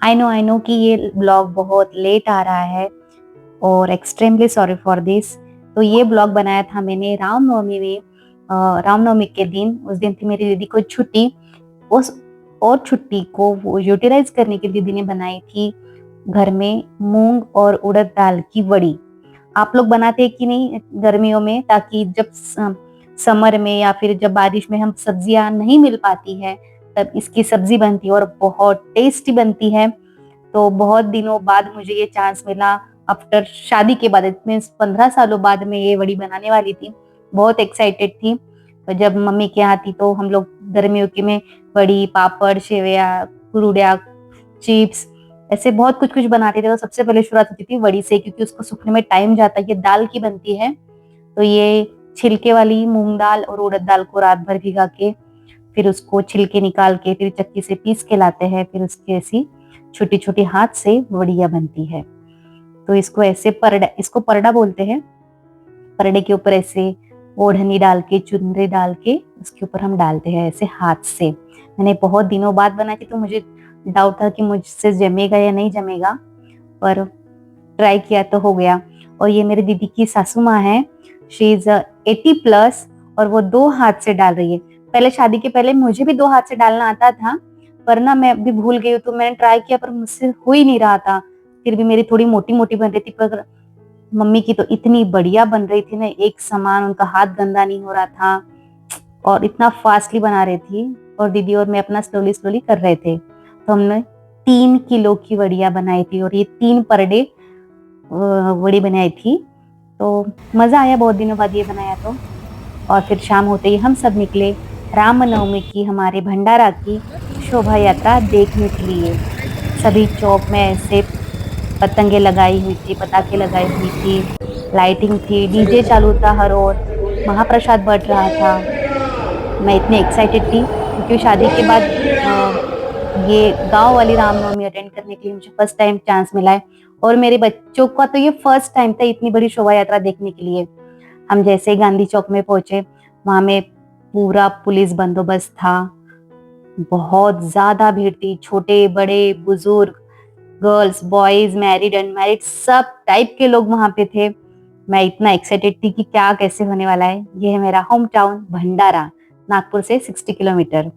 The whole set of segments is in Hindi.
आई नो कि ये ब्लॉग बहुत लेट आ रहा है और एक्सट्रीमली सॉरी फॉर दिस। तो ये ब्लॉग बनाया था मैंने रामनवमी में, रामनवमी के दिन। उस दिन थी मेरी दीदी को छुट्टी। उस और छुट्टी को वो यूटिलाइज करने के लिए दीदी ने बनाई थी घर में मूंग और उड़द दाल की वड़ी। आप लोग बनाते हैं कि नहीं गर्मियों में, ताकि जब समर में या फिर जब बारिश में हम सब्जियां नहीं मिल पाती है तब इसकी सब्जी बनती है और बहुत टेस्टी बनती है। तो बहुत दिनों बाद मुझे ये चांस मिला, आफ्टर शादी के बाद, मीन्स 15 सालों बाद मैं ये वड़ी बनाने वाली थी। बहुत एक्साइटेड थी। तो जब मम्मी के यहाँ थी तो हम लोग गर्मियों की में वड़ी, पापड़, सेवया, कुरुड़िया, चिप्स, ऐसे बहुत कुछ कुछ बनाते थे। तो सबसे पहले शुरुआत होती थी वड़ी से, क्योंकि उसको सूखने में टाइम जाता है। ये दाल की बनती है, तो ये छिलके वाली मूंग दाल और उड़द दाल को रात भर भिगा के फिर उसको छिलके निकाल के फिर चक्की से पीस के लाते हैं। फिर उसकी ऐसी छोटी छोटी हाथ से वड़िया बनती है। तो इसको ऐसे इसको परडा बोलते हैं। परडे के ऊपर ऐसे ओढ़नी डाल के, चुनरी डाल के उसके ऊपर हम डालते हैं ऐसे हाथ से। मैंने बहुत दिनों बाद बनाई थी तो मुझे डाउट था कि मुझसे जमेगा या नहीं जमेगा, पर ट्राई किया तो हो गया। और ये मेरी दीदी की सासू माँ है, शी इज 80+ और वो 2 हाथ से डाल रही है। पहले शादी के पहले मुझे भी 2 हाथ से डालना आता था, पर ना मैं अभी भूल गई हूँ। तो मैंने ट्राई किया पर मुझसे हो ही नहीं रहा था। फिर भी मेरी थोड़ी मोटी मोटी बन रही थी, पर मम्मी की तो इतनी बढ़िया बन रही थी ना, एक समान, उनका हाथ गंदा नहीं हो रहा था और इतना फास्टली बना रही थी। और दीदी और मैं अपना स्लोली स्लोली कर रहे थे। तो हमने 3 किलो की वड़िया बनाई थी और ये 3 परडे वड़ी बनाई थी। तो मजा आया बहुत दिनों बाद ये बनाया तो। और फिर शाम होते ही हम सब निकले रामनवमी की, हमारे भंडारा की शोभा यात्रा देखने के लिए। सभी चौक में ऐसे पतंगे लगाई हुई थी, पटाखे लगाई हुई थी, लाइटिंग थी, डीजे चालू था हर ओर, महाप्रसाद बढ़ रहा था। मैं इतनी एक्साइटेड थी क्योंकि शादी के बाद ये गांव वाली रामनवमी अटेंड करने के लिए मुझे फर्स्ट टाइम चांस मिला है। और मेरे बच्चों का तो ये फर्स्ट टाइम था इतनी बड़ी शोभा यात्रा देखने के लिए। हम जैसे ही गांधी चौक में पहुंचे, वहां में पूरा पुलिस बंदोबस्त था। बहुत ज्यादा भीड़ थी, छोटे बड़े बुजुर्ग, गर्ल्स, बॉयज, मैरिड, अनमैरिड, सब टाइप के लोग वहां पे थे। मैं इतना एक्साइटेड थी कि क्या कैसे होने वाला है। ये है मेरा होम टाउन भंडारा, नागपुर से 60 किलोमीटर,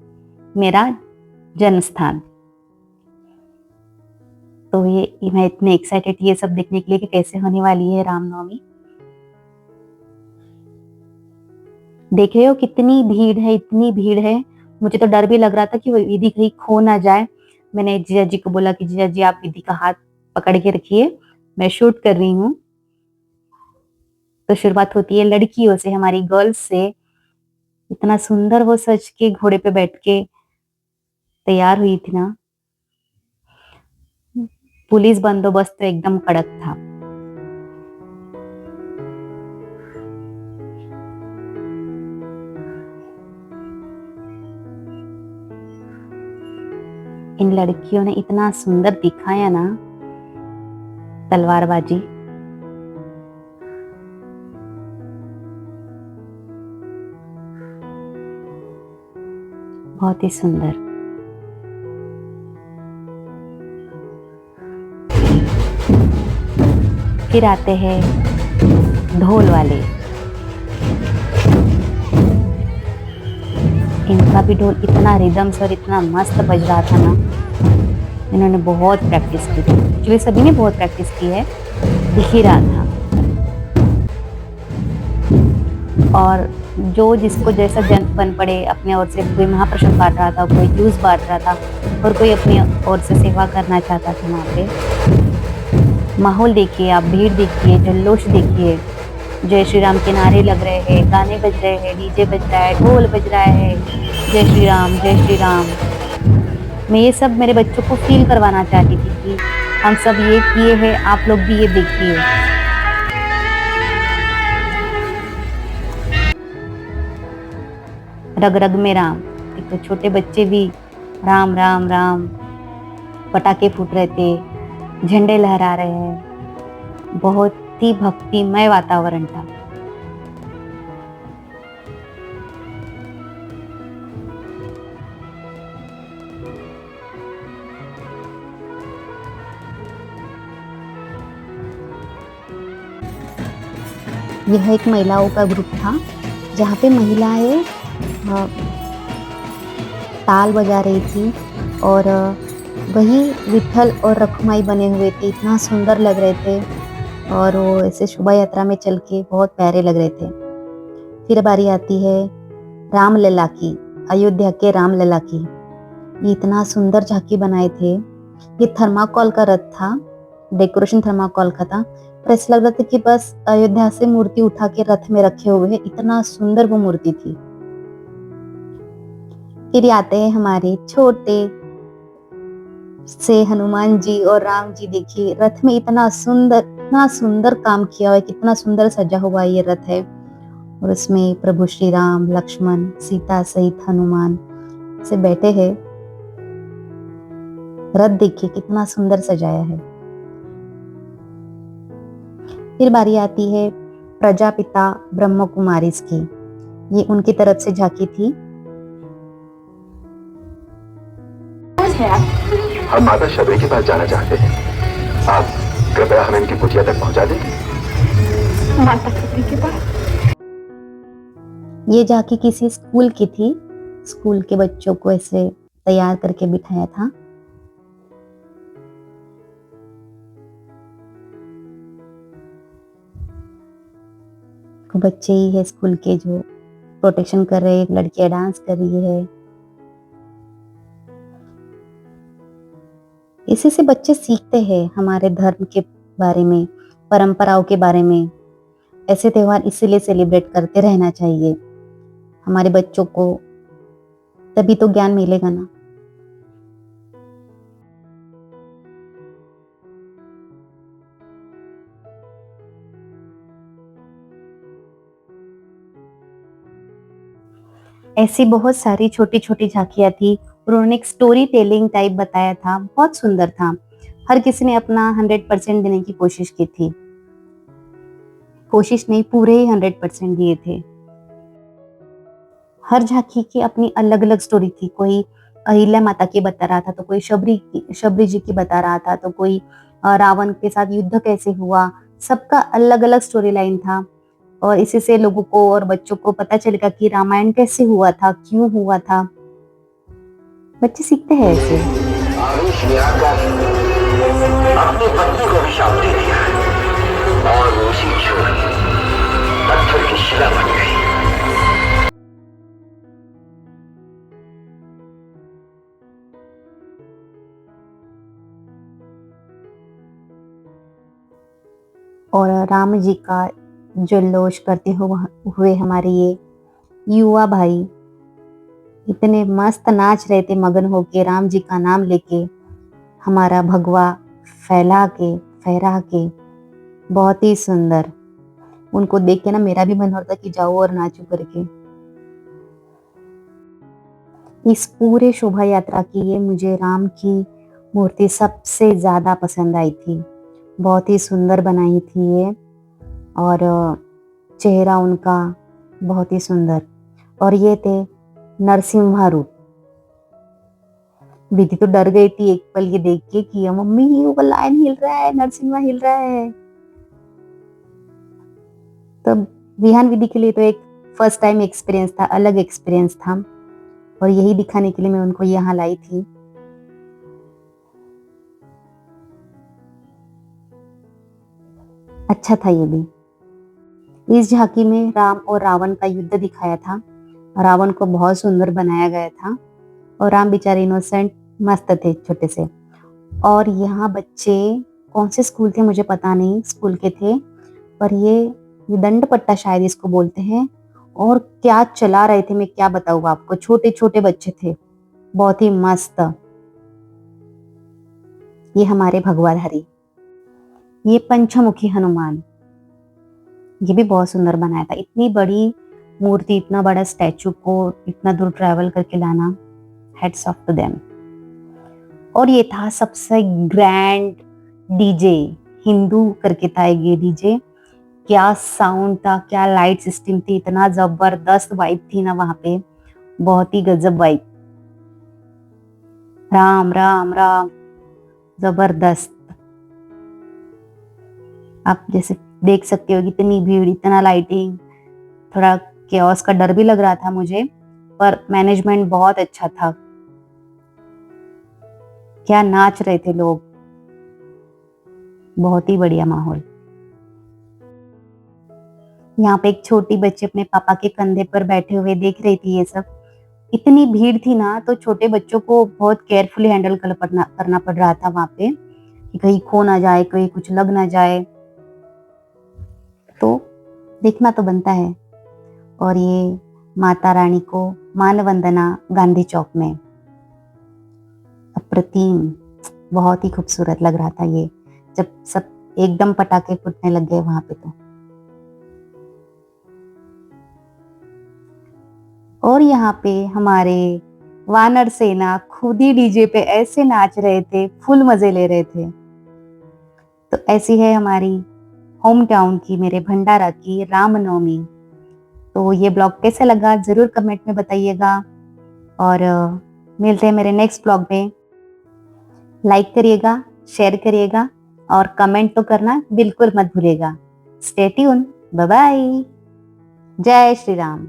मेरा जन्म स्थान। तो ये मैं इतने एक्साइटेड थी ये सब देखने के लिए कि कैसे होने वाली है रामनवमी। देख रहे हो कितनी भीड़ है, इतनी भीड़ है। मुझे तो डर भी लग रहा था कि वो विधि कहीं खो ना जाए। मैंने जीजा जी को बोला कि जीजा जी आप विधि का हाथ पकड़ के रखिए, मैं शूट कर रही हूँ। तो शुरुआत होती है लड़कियों से, हमारी गर्ल्स से। इतना सुंदर वो सज के घोड़े पे बैठ के तैयार हुई थी ना। पुलिस बंदोबस्त तो एकदम कड़क था। इन लड़कियों ने इतना सुंदर दिखाया ना, तलवारबाजी। बहुत ही सुंदर। फिर आते हैं ढोल वाले। इनका भी ढोल इतना रिदम से और इतना मस्त बज रहा था ना। इन्होंने बहुत प्रैक्टिस की थी, एक्चुअली सभी ने बहुत प्रैक्टिस की है, दिख ही रहा था। और जो जिसको जैसा जन बन पड़े, अपने ओर से कोई महाप्रसाद बांट रहा था, कोई जूस बांट रहा था और कोई अपनी ओर से सेवा करना चाहता था। वहाँ पे माहौल देखिए आप, भीड़ देखिए, जल्लोश देखिए। जय श्री राम के नारे लग रहे हैं, गाने बज रहे हैं, डीजे बज रहा है, ढोल बज रहा है, जय श्री राम, जय श्री राम। मैं ये सब मेरे बच्चों को फील करवाना चाहती थी कि हम सब ये किए हैं, आप लोग भी ये देखिए। रग रग में राम। एक तो छोटे बच्चे भी राम राम राम, पटाखे फूट रहे थे, झंडे लहरा रहे हैं। बहुत ही भक्तिमय वातावरण था। यह एक महिलाओं का ग्रुप था जहाँ पे महिलाएं ताल बजा रही थी और वही विट्ठल और रखुमाई बने हुए थे, इतना सुंदर लग रहे थे और वो ऐसे शोभा यात्रा में चल के बहुत प्यारे लग रहे थे। फिर बारी आती है रामलला की, अयोध्या के रामलला की। ये इतना सुंदर झांकी बनाए थे। ये थर्माकोल का रथ था, डेकोरेशन थर्माकोल का था, पर ऐसा लग रहा था कि बस अयोध्या से मूर्ति उठा के रथ में रखे हुए हैं, इतना सुंदर वो मूर्ति थी। फिर आते हैं हमारे छोटे से हनुमान जी और राम जी। देखिए रथ में इतना सुंदर काम किया हुआ है, कितना सुंदर सजा हुआ ये रथ है और उसमें प्रभु श्री राम, लक्ष्मण, सीता सहित हनुमान से बैठे हैं। रथ देखिए कितना सुंदर सजाया है। फिर बारी आती है प्रजापिता ब्रह्म कुमारीज की। ये उनकी तरफ से झांकी थी। हम माता शबरी के पास जाना चाहते हैं, आप कृपया हमें इनकी कुटिया तक पहुंचा दें। माता शबरी के पास? ये झांकी किसी स्कूल की थी। स्कूल के बच्चों को ऐसे तैयार करके बिठाया था। बच्चे ही है स्कूल के जो प्रोटेक्शन कर रहे हैं। एक लड़कियां डांस कर रही है। इसी से बच्चे सीखते हैं हमारे धर्म के बारे में, परंपराओं के बारे में। ऐसे त्योहार इसीलिए सेलिब्रेट करते रहना चाहिए हमारे बच्चों को, तभी तो ज्ञान मिलेगा ना। ऐसी बहुत सारी छोटी छोटी झांकियां थी। उन्होंने एक स्टोरी टेलिंग टाइप बताया था, बहुत सुंदर था। हर किसी ने अपना 100% देने की कोशिश की थी। कोशिश नहीं, पूरे ही 100% दिए थे। हर झांकी की अपनी अलग अलग स्टोरी थी। कोई अहिल्या माता की बता रहा था, तो कोई शबरी जी की बता रहा था, तो कोई रावण के साथ युद्ध कैसे हुआ। सबका अलग अलग स्टोरी लाइन था और इसी से लोगों को और बच्चों को पता चलेगा कि रामायण कैसे हुआ था, क्यों हुआ था। बच्चे सीखते हैं ऐसे। अपनी पत्नी को अभिशाप दे दिया और उसी छोड़ पत्थर की शिला बन गई। और राम जी का जल्लोष करते हुए हमारे ये युवा भाई इतने मस्त नाच रहे थे, मगन होके राम जी का नाम लेके, हमारा भगवा फहरा के। बहुत ही सुंदर। उनको देख के ना मेरा भी मन होता कि जाओ और नाचो करके। इस पूरे शोभा यात्रा की ये मुझे राम की मूर्ति सबसे ज्यादा पसंद आई थी। बहुत ही सुंदर बनाई थी ये और चेहरा उनका बहुत ही सुंदर। और ये थे नरसिम्हा रूप। दीदी तो डर गई थी एक पल ये देख के कि मम्मी वो लायन हिल रहा है, नरसिम्हा हिल रहा है। तो विहान विधि के लिए तो एक फर्स्ट टाइम एक्सपीरियंस था, अलग एक्सपीरियंस था और यही दिखाने के लिए मैं उनको यहाँ लाई थी। अच्छा था ये भी। इस झांकी में राम और रावण का युद्ध दिखाया था। रावण को बहुत सुंदर बनाया गया था और राम बेचारे इनोसेंट मस्त थे छोटे से। और यहाँ बच्चे कौन से स्कूल थे मुझे पता नहीं, स्कूल के थे, पर ये दंड पट्टा शायद इसको बोलते हैं। और क्या चला रहे थे, मैं क्या बताऊँ आपको। छोटे छोटे बच्चे थे, बहुत ही मस्त। ये हमारे भगवाधारी, ये पंचमुखी हनुमान, ये भी बहुत सुंदर बनाया था। इतनी बड़ी मूर्ति, इतना बड़ा स्टैचू को इतना दूर ट्रैवल करके लाना, हेड्स ऑफ टू देम। और ये था सबसे ग्रैंड डीजे, हिंदू करके था ये डीजे। क्या साउंड था, क्या लाइट सिस्टम थी, इतना जबरदस्त वाइब थी ना वहां पे, बहुत ही गजब वाइब। राम राम राम, जबरदस्त। आप जैसे देख सकते हो कितनी भीड़, इतना लाइटिंग, थोड़ा केओस का डर भी लग रहा था मुझे, पर मैनेजमेंट बहुत अच्छा था। क्या नाच रहे थे लोग, बहुत ही बढ़िया माहौल। यहाँ पे एक छोटी बच्ची अपने पापा के कंधे पर बैठे हुए देख रही थी ये सब। इतनी भीड़ थी ना, तो छोटे बच्चों को बहुत केयरफुली हैंडल करना पड़ रहा था वहां पे, कि कहीं खो ना जाए, कहीं कुछ लग ना जाए, तो देखना तो बनता है। और ये माता रानी को मान वंदना गांधी चौक में, अप्रतिम, बहुत ही खूबसूरत लग रहा था ये, जब सब एकदम पटाखे फूटने लग गए वहां पे तो। और यहाँ पे हमारे वानर सेना खुद ही डीजे पे ऐसे नाच रहे थे, फुल मजे ले रहे थे। तो ऐसी है हमारी होम टाउन की, मेरे भंडारा की रामनवमी। तो ये ब्लॉग कैसा लगा जरूर कमेंट में बताइएगा, और मिलते हैं मेरे नेक्स्ट ब्लॉग में। लाइक करिएगा, शेयर करिएगा, और कमेंट तो करना बिल्कुल मत भूलिएगा। स्टे ट्यून, बाय बाय, जय श्री राम।